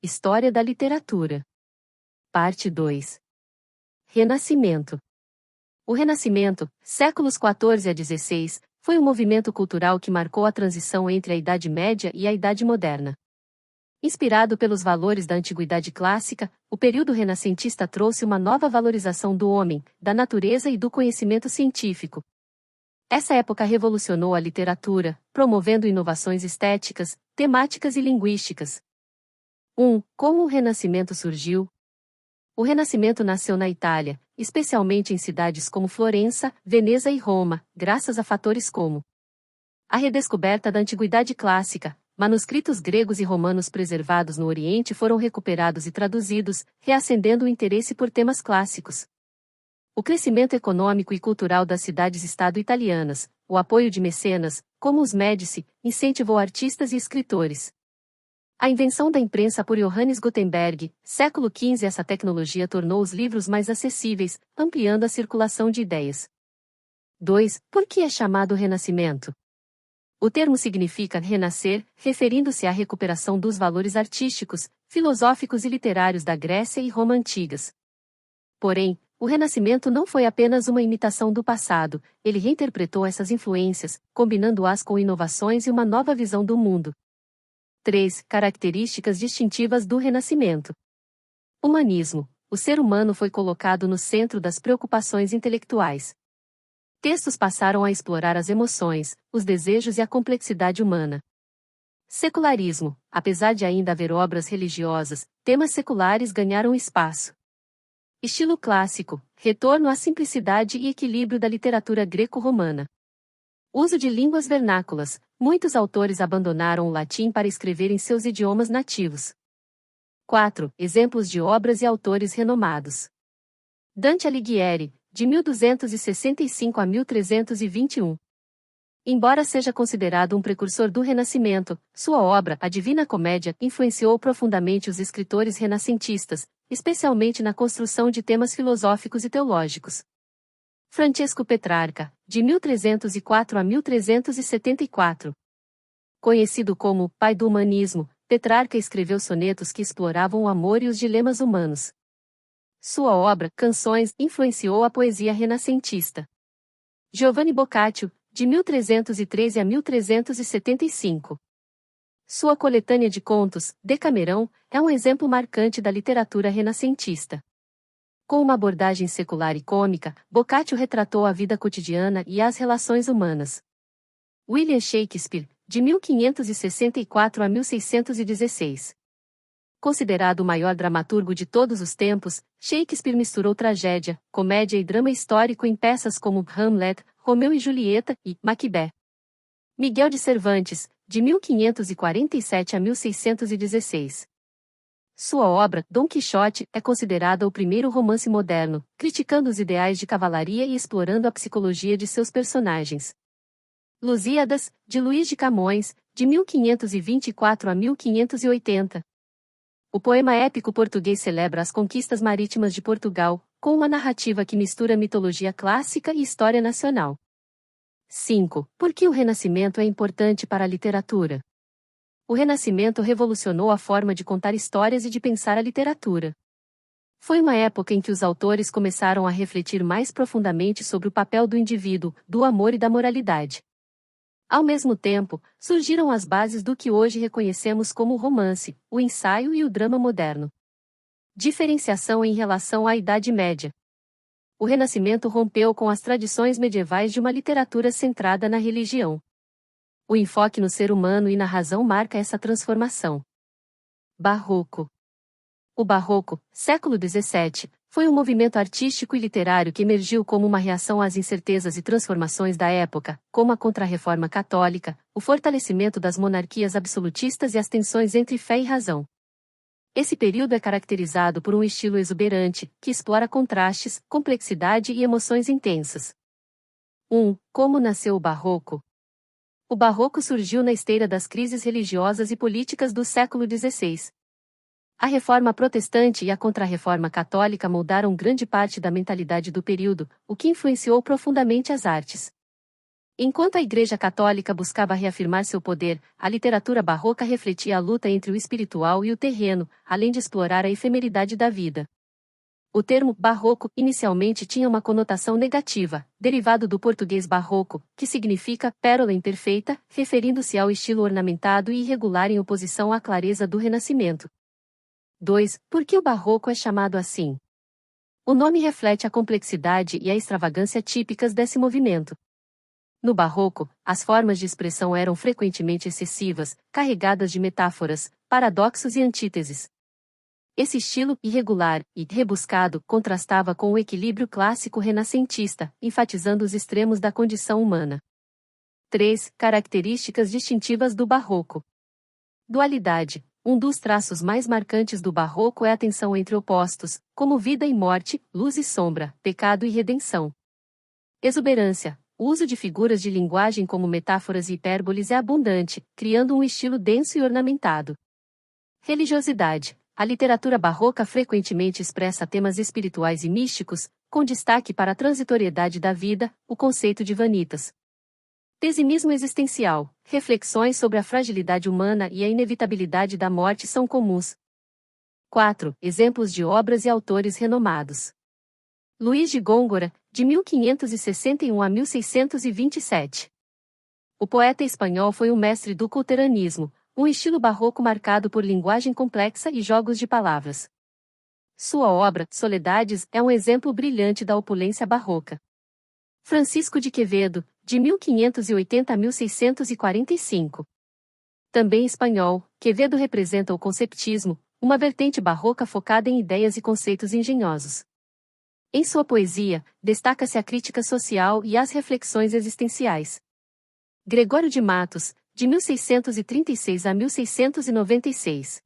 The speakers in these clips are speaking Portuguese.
História da literatura. Parte 2. Renascimento. O Renascimento, séculos XIV a XVI, foi um movimento cultural que marcou a transição entre a Idade Média e a Idade Moderna. Inspirado pelos valores da antiguidade clássica, o período renascentista trouxe uma nova valorização do homem, da natureza e do conhecimento científico. Essa época revolucionou a literatura, promovendo inovações estéticas, temáticas e linguísticas. 1. Como o Renascimento surgiu? O Renascimento nasceu na Itália, especialmente em cidades como Florença, Veneza e Roma, graças a fatores como a redescoberta da antiguidade clássica. Manuscritos gregos e romanos preservados no Oriente foram recuperados e traduzidos, reacendendo o interesse por temas clássicos. O crescimento econômico e cultural das cidades-estado italianas, o apoio de mecenas, como os Médici, incentivou artistas e escritores. A invenção da imprensa por Johannes Gutenberg, século XV. Essa tecnologia tornou os livros mais acessíveis, ampliando a circulação de ideias. 2. Por que é chamado Renascimento? O termo significa renascer, referindo-se à recuperação dos valores artísticos, filosóficos e literários da Grécia e Roma antigas. Porém, o Renascimento não foi apenas uma imitação do passado, ele reinterpretou essas influências, combinando-as com inovações e uma nova visão do mundo. 3. Características distintivas do Renascimento. Humanismo. O ser humano foi colocado no centro das preocupações intelectuais. Textos passaram a explorar as emoções, os desejos e a complexidade humana. Secularismo. Apesar de ainda haver obras religiosas, temas seculares ganharam espaço. Estilo clássico. Retorno à simplicidade e equilíbrio da literatura greco-romana. Uso de línguas vernáculas. Muitos autores abandonaram o latim para escrever em seus idiomas nativos. 4. Exemplos de obras e autores renomados. Dante Alighieri, de 1265 a 1321. Embora seja considerado um precursor do Renascimento, sua obra, A Divina Comédia, influenciou profundamente os escritores renascentistas, especialmente na construção de temas filosóficos e teológicos. Francesco Petrarca, de 1304 a 1374. Conhecido como pai do humanismo, Petrarca escreveu sonetos que exploravam o amor e os dilemas humanos. Sua obra, Canções, influenciou a poesia renascentista. Giovanni Boccaccio, de 1313 a 1375. Sua coletânea de contos, Decamerão, é um exemplo marcante da literatura renascentista. Com uma abordagem secular e cômica, Boccaccio retratou a vida cotidiana e as relações humanas. William Shakespeare, de 1564 a 1616. Considerado o maior dramaturgo de todos os tempos, Shakespeare misturou tragédia, comédia e drama histórico em peças como Hamlet, Romeu e Julieta e Macbeth. Miguel de Cervantes, de 1547 a 1616. Sua obra, Dom Quixote, é considerada o primeiro romance moderno, criticando os ideais de cavalaria e explorando a psicologia de seus personagens. Lusíadas, de Luís de Camões, de 1524 a 1580. O poema épico português celebra as conquistas marítimas de Portugal, com uma narrativa que mistura mitologia clássica e história nacional. 5. Por que o Renascimento é importante para a literatura? O Renascimento revolucionou a forma de contar histórias e de pensar a literatura. Foi uma época em que os autores começaram a refletir mais profundamente sobre o papel do indivíduo, do amor e da moralidade. Ao mesmo tempo, surgiram as bases do que hoje reconhecemos como o romance, o ensaio e o drama moderno. Diferenciação em relação à Idade Média. O Renascimento rompeu com as tradições medievais de uma literatura centrada na religião. O enfoque no ser humano e na razão marca essa transformação. Barroco. O Barroco, século XVII, foi um movimento artístico e literário que emergiu como uma reação às incertezas e transformações da época, como a Contra-Reforma Católica, o fortalecimento das monarquias absolutistas e as tensões entre fé e razão. Esse período é caracterizado por um estilo exuberante, que explora contrastes, complexidade e emoções intensas. 1. Como nasceu o Barroco? O Barroco surgiu na esteira das crises religiosas e políticas do século XVI. A Reforma Protestante e a Contra-Reforma Católica moldaram grande parte da mentalidade do período, o que influenciou profundamente as artes. Enquanto a Igreja Católica buscava reafirmar seu poder, a literatura barroca refletia a luta entre o espiritual e o terreno, além de explorar a efemeridade da vida. O termo barroco inicialmente tinha uma conotação negativa, derivado do português barroco, que significa pérola imperfeita, referindo-se ao estilo ornamentado e irregular em oposição à clareza do Renascimento. 2. Por que o barroco é chamado assim? O nome reflete a complexidade e a extravagância típicas desse movimento. No barroco, as formas de expressão eram frequentemente excessivas, carregadas de metáforas, paradoxos e antíteses. Esse estilo irregular e rebuscado contrastava com o equilíbrio clássico renascentista, enfatizando os extremos da condição humana. 3. Características distintivas do barroco. Dualidade. Um dos traços mais marcantes do barroco é a tensão entre opostos, como vida e morte, luz e sombra, pecado e redenção. Exuberância. O uso de figuras de linguagem como metáforas e hipérboles é abundante, criando um estilo denso e ornamentado. Religiosidade. A literatura barroca frequentemente expressa temas espirituais e místicos, com destaque para a transitoriedade da vida, o conceito de vanitas. Pessimismo existencial. Reflexões sobre a fragilidade humana e a inevitabilidade da morte são comuns. 4. Exemplos de obras e autores renomados. Luís de Góngora, de 1561 a 1627. O poeta espanhol foi um mestre do culteranismo, um estilo barroco marcado por linguagem complexa e jogos de palavras. Sua obra, Soledades, é um exemplo brilhante da opulência barroca. Francisco de Quevedo, de 1580 a 1645. Também espanhol, Quevedo representa o conceptismo, uma vertente barroca focada em ideias e conceitos engenhosos. Em sua poesia, destaca-se a crítica social e as reflexões existenciais. Gregório de Matos, de 1636 a 1696.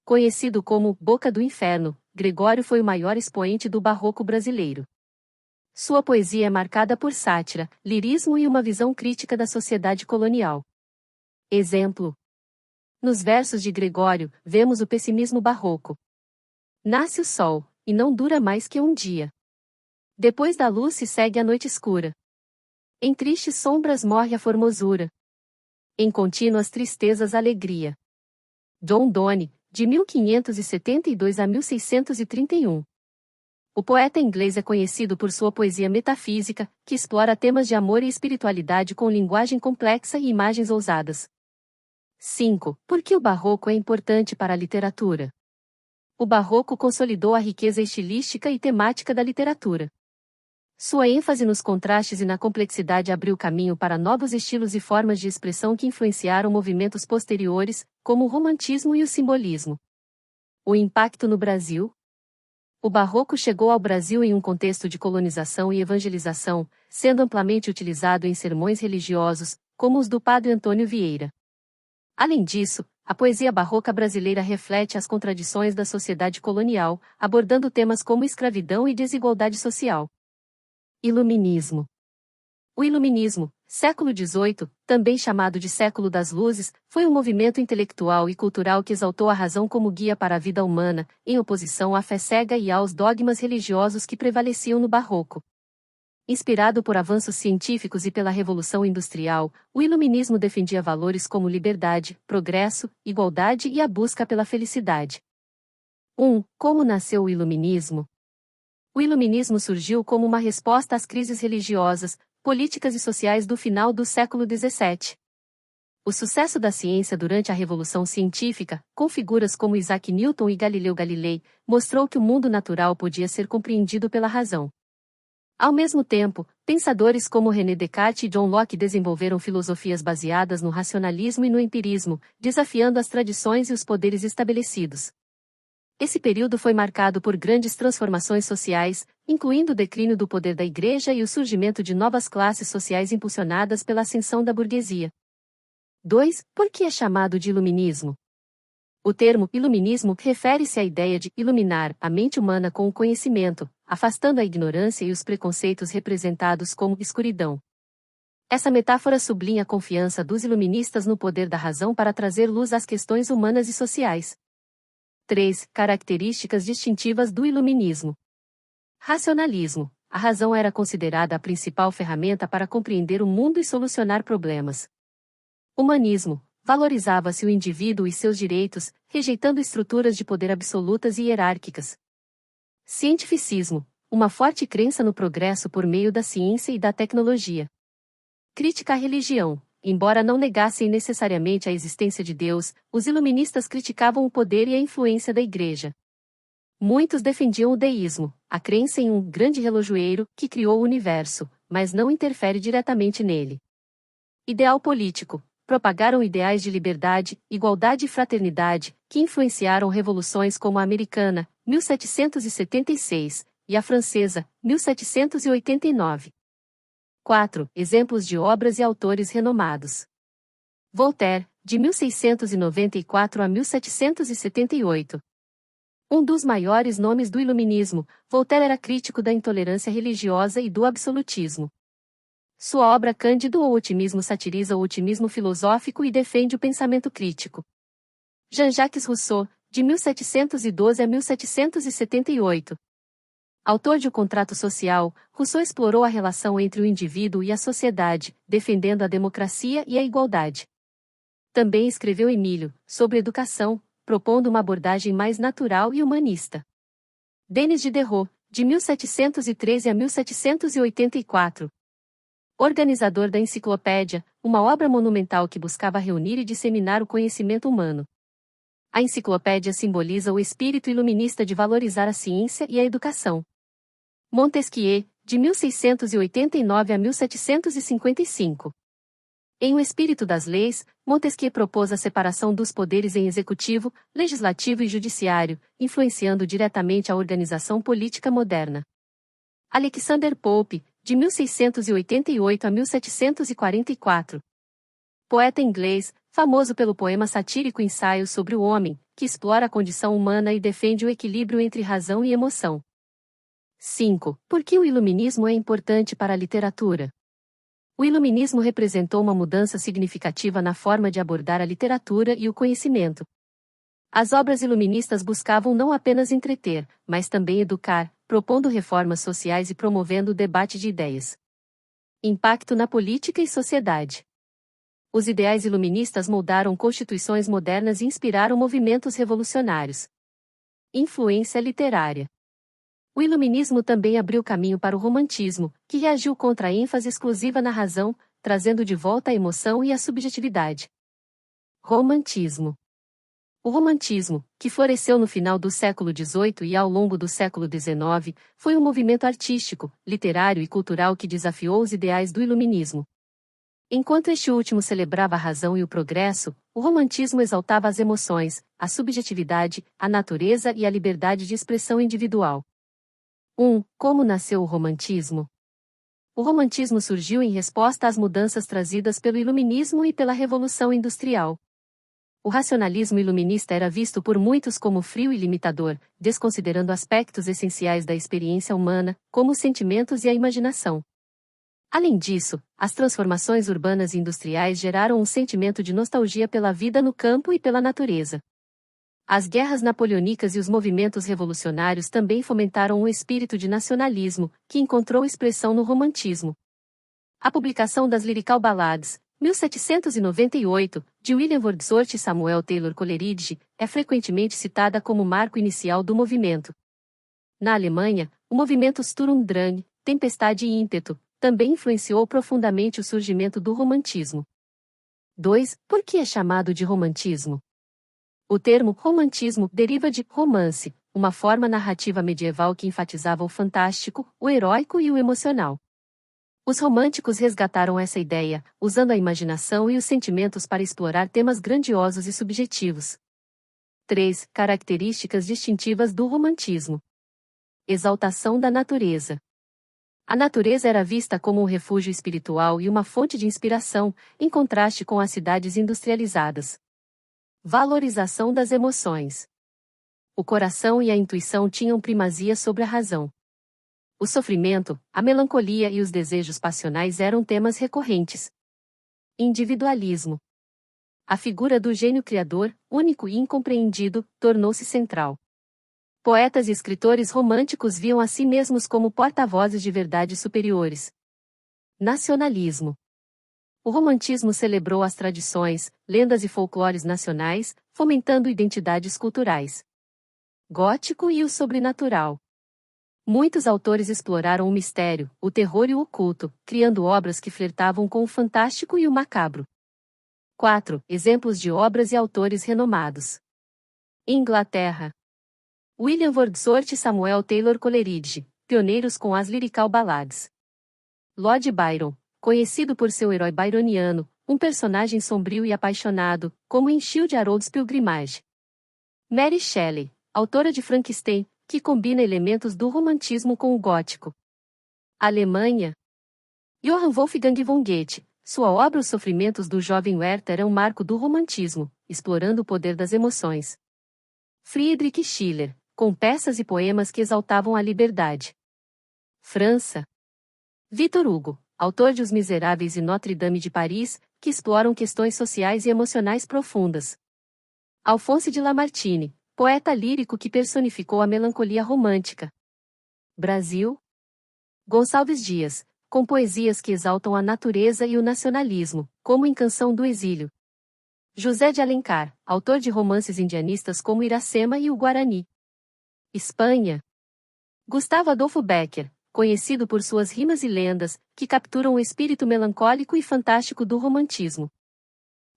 Conhecido como Boca do Inferno, Gregório foi o maior expoente do barroco brasileiro. Sua poesia é marcada por sátira, lirismo e uma visão crítica da sociedade colonial. Exemplo. Nos versos de Gregório, vemos o pessimismo barroco. Nasce o sol, e não dura mais que um dia. Depois da luz se segue a noite escura. Em tristes sombras morre a formosura. Em contínuas tristezas alegria. John Donne, de 1572 a 1631. O poeta inglês é conhecido por sua poesia metafísica, que explora temas de amor e espiritualidade com linguagem complexa e imagens ousadas. 5. Por que o barroco é importante para a literatura? O barroco consolidou a riqueza estilística e temática da literatura. Sua ênfase nos contrastes e na complexidade abriu caminho para novos estilos e formas de expressão que influenciaram movimentos posteriores, como o romantismo e o simbolismo. O impacto no Brasil. O barroco chegou ao Brasil em um contexto de colonização e evangelização, sendo amplamente utilizado em sermões religiosos, como os do padre Antônio Vieira. Além disso, a poesia barroca brasileira reflete as contradições da sociedade colonial, abordando temas como escravidão e desigualdade social. Iluminismo. O Iluminismo, século XVIII, também chamado de século das luzes, foi um movimento intelectual e cultural que exaltou a razão como guia para a vida humana, em oposição à fé cega e aos dogmas religiosos que prevaleciam no barroco. Inspirado por avanços científicos e pela Revolução Industrial, o Iluminismo defendia valores como liberdade, progresso, igualdade e a busca pela felicidade. 1. Como nasceu o Iluminismo? O Iluminismo surgiu como uma resposta às crises religiosas, políticas e sociais do final do século XVII. O sucesso da ciência durante a Revolução Científica, com figuras como Isaac Newton e Galileu Galilei, mostrou que o mundo natural podia ser compreendido pela razão. Ao mesmo tempo, pensadores como René Descartes e John Locke desenvolveram filosofias baseadas no racionalismo e no empirismo, desafiando as tradições e os poderes estabelecidos. Esse período foi marcado por grandes transformações sociais, incluindo o declínio do poder da Igreja e o surgimento de novas classes sociais impulsionadas pela ascensão da burguesia. 2. Por que é chamado de Iluminismo? O termo iluminismo refere-se à ideia de iluminar a mente humana com o conhecimento, afastando a ignorância e os preconceitos representados como escuridão. Essa metáfora sublinha a confiança dos iluministas no poder da razão para trazer luz às questões humanas e sociais. 3. Características distintivas do iluminismo. Racionalismo. a razão era considerada a principal ferramenta para compreender o mundo e solucionar problemas. Humanismo. Valorizava-se o indivíduo e seus direitos, rejeitando estruturas de poder absolutas e hierárquicas. Cientificismo. Uma forte crença no progresso por meio da ciência e da tecnologia. Crítica à religião. Embora não negassem necessariamente a existência de Deus, os iluministas criticavam o poder e a influência da Igreja. Muitos defendiam o deísmo, a crença em um grande relojoeiro que criou o universo, mas não interfere diretamente nele. Ideal político. Propagaram ideais de liberdade, igualdade e fraternidade, que influenciaram revoluções como a americana, 1776, e a francesa, 1789. 4. Exemplos de obras e autores renomados. Voltaire, de 1694 a 1778. Um dos maiores nomes do iluminismo, Voltaire era crítico da intolerância religiosa e do absolutismo. Sua obra Cândido ou Otimismo satiriza o otimismo filosófico e defende o pensamento crítico. Jean-Jacques Rousseau, de 1712 a 1778. Autor de O Contrato Social, Rousseau explorou a relação entre o indivíduo e a sociedade, defendendo a democracia e a igualdade. Também escreveu Emílio, sobre educação, propondo uma abordagem mais natural e humanista. Denis Diderot, de 1713 a 1784. Organizador da Enciclopédia, uma obra monumental que buscava reunir e disseminar o conhecimento humano. A enciclopédia simboliza o espírito iluminista de valorizar a ciência e a educação. Montesquieu, de 1689 a 1755. Em O Espírito das Leis, Montesquieu propôs a separação dos poderes em executivo, legislativo e judiciário, influenciando diretamente a organização política moderna. Alexander Pope, de 1688 a 1744. Poeta inglês, famoso pelo poema satírico Ensaio sobre o Homem, que explora a condição humana e defende o equilíbrio entre razão e emoção. 5. Por que o iluminismo é importante para a literatura? O iluminismo representou uma mudança significativa na forma de abordar a literatura e o conhecimento. As obras iluministas buscavam não apenas entreter, mas também educar, propondo reformas sociais e promovendo o debate de ideias. Impacto na política e sociedade. Os ideais iluministas moldaram constituições modernas e inspiraram movimentos revolucionários. Influência literária. O iluminismo também abriu caminho para o romantismo, que reagiu contra a ênfase exclusiva na razão, trazendo de volta a emoção e a subjetividade. Romantismo. O romantismo, que floresceu no final do século XVIII e ao longo do século XIX, foi um movimento artístico, literário e cultural que desafiou os ideais do iluminismo. Enquanto este último celebrava a razão e o progresso, o romantismo exaltava as emoções, a subjetividade, a natureza e a liberdade de expressão individual. 1. Como nasceu o romantismo? O romantismo surgiu em resposta às mudanças trazidas pelo iluminismo e pela Revolução Industrial. O racionalismo iluminista era visto por muitos como frio e limitador, desconsiderando aspectos essenciais da experiência humana, como os sentimentos e a imaginação. Além disso, as transformações urbanas e industriais geraram um sentimento de nostalgia pela vida no campo e pela natureza. As guerras napoleônicas e os movimentos revolucionários também fomentaram um espírito de nacionalismo, que encontrou expressão no romantismo. A publicação das Lyrical Ballades, 1798, de William Wordsworth e Samuel Taylor Coleridge, é frequentemente citada como marco inicial do movimento. Na Alemanha, o movimento Sturm und Drang, Tempestade e Ímpeto, também influenciou profundamente o surgimento do romantismo. 2. Por que é chamado de romantismo? O termo romantismo deriva de romance, uma forma narrativa medieval que enfatizava o fantástico, o heróico e o emocional. Os românticos resgataram essa ideia, usando a imaginação e os sentimentos para explorar temas grandiosos e subjetivos. 3. Características distintivas do romantismo. Exaltação da natureza. A natureza era vista como um refúgio espiritual e uma fonte de inspiração, em contraste com as cidades industrializadas. Valorização das emoções. O coração e a intuição tinham primazia sobre a razão. O sofrimento, a melancolia e os desejos passionais eram temas recorrentes. Individualismo. A figura do gênio criador, único e incompreendido, tornou-se central. poetas e escritores românticos viam a si mesmos como porta-vozes de verdades superiores. Nacionalismo. O romantismo celebrou as tradições, lendas e folclores nacionais, fomentando identidades culturais. Gótico e o sobrenatural. Muitos autores exploraram o mistério, o terror e o oculto, criando obras que flertavam com o fantástico e o macabro. 4. Exemplos de obras e autores renomados. Inglaterra. William Wordsworth e Samuel Taylor Coleridge, pioneiros com as lyrical ballads. Lord Byron, conhecido por seu herói byroniano, um personagem sombrio e apaixonado, como em Childe Harold's Pilgrimage. Mary Shelley, autora de Frankenstein, que combina elementos do romantismo com o gótico. Alemanha. Johann Wolfgang von Goethe, sua obra Os Sofrimentos do Jovem Werther é um marco do romantismo, explorando o poder das emoções. Friedrich Schiller, com peças e poemas que exaltavam a liberdade. França. Victor Hugo, autor de Os Miseráveis e Notre-Dame de Paris, que exploram questões sociais e emocionais profundas. Alphonse de Lamartine, poeta lírico que personificou a melancolia romântica. Brasil. Gonçalves Dias, com poesias que exaltam a natureza e o nacionalismo, como em Canção do Exílio. José de Alencar, autor de romances indianistas como Iracema e o Guarani. Espanha. Gustavo Adolfo Bécquer, conhecido por suas rimas e lendas, que capturam o espírito melancólico e fantástico do romantismo.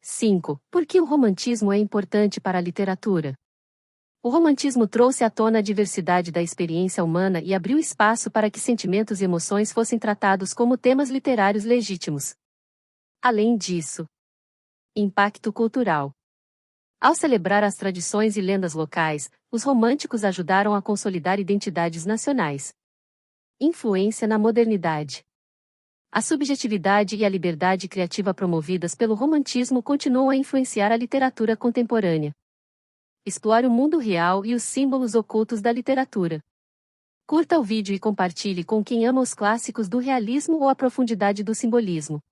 5. Por que o romantismo é importante para a literatura? O romantismo trouxe à tona a diversidade da experiência humana e abriu espaço para que sentimentos e emoções fossem tratados como temas literários legítimos. Além disso, impacto cultural. Ao celebrar as tradições e lendas locais, os românticos ajudaram a consolidar identidades nacionais. Influência na modernidade. A subjetividade e a liberdade criativa promovidas pelo romantismo continuam a influenciar a literatura contemporânea. Explore o mundo real e os símbolos ocultos da literatura. Curta o vídeo e compartilhe com quem ama os clássicos do realismo ou a profundidade do simbolismo.